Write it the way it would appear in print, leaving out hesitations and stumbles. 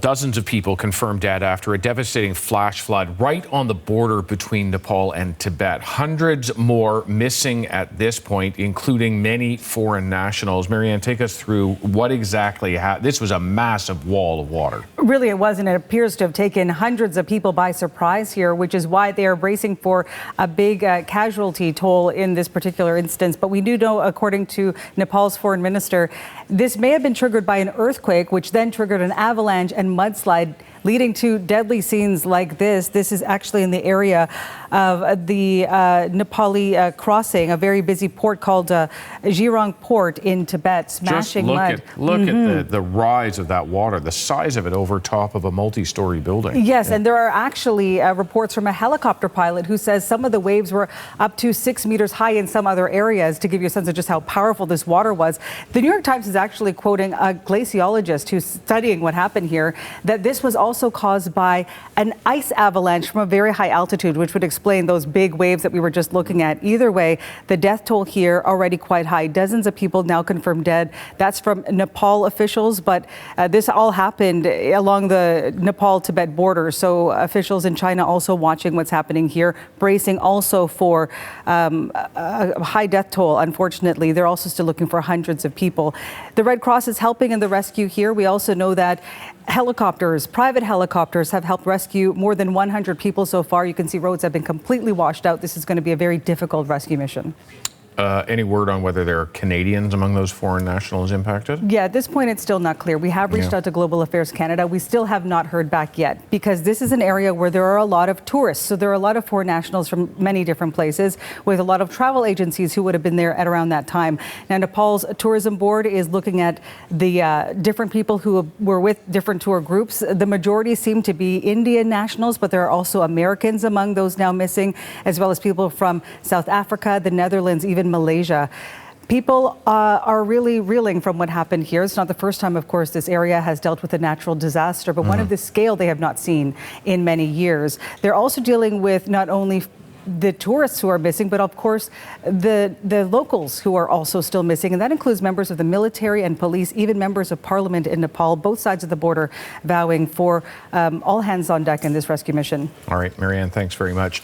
Dozens of people confirmed dead after a devastating flash flood right on the border between Nepal and Tibet. Hundreds more missing at this point, including many foreign nationals. Marianne, take us through what exactly happened. This was a massive wall of water. Really, it was, and it appears to have taken hundreds of people by surprise here, which is why they are bracing for a big casualty toll in this particular instance. But we do know, according to Nepal's foreign minister, this may have been triggered by an earthquake, which then triggered an avalanche and mudslide, leading to deadly scenes like this. This is actually in the area of the Nepali crossing, a very busy port called Jirong Port in Tibet, smashing mud. Look at the rise of that water, the size of it over top of a multi-story building. Yes, and there are actually reports from a helicopter pilot who says some of the waves were up to 6 meters high in some other areas, to give you a sense of just how powerful this water was. The New York Times is actually quoting a glaciologist who's studying what happened here, that this was also caused by an ice avalanche from a very high altitude, which would explain those big waves that we were just looking at. Either way, the death toll here already quite high. Dozens of people now confirmed dead. That's from Nepal officials, but this all happened along the Nepal-Tibet border. So officials in China also watching what's happening here, bracing also for a high death toll. Unfortunately, they're also still looking for hundreds of people. The Red Cross is helping in the rescue here. We also know that helicopters, private helicopters, have helped rescue more than 100 people so far. You can see roads have been completely washed out. This is going to be a very difficult rescue mission. Any word on whether there are Canadians among those foreign nationals impacted? Yeah, at this point, it's still not clear. We have reached out to Global Affairs Canada. We still have not heard back yet, because this is an area where there are a lot of tourists. So there are a lot of foreign nationals from many different places, with a lot of travel agencies who would have been there at around that time. Now, Nepal's tourism board is looking at the different people who were with different tour groups. The majority seem to be Indian nationals, but there are also Americans among those now missing, as well as people from South Africa, the Netherlands, even Malaysia. People are really reeling from what happened here. It's not the first time, of course, this area has dealt with a natural disaster, but one of this scale they have not seen in many years. They're also dealing with not only the tourists who are missing, but of course the locals who are also still missing, and that includes members of the military and police, even members of parliament in Nepal, both sides of the border vowing for all hands on deck in this rescue mission. All right, Marianne, thanks very much.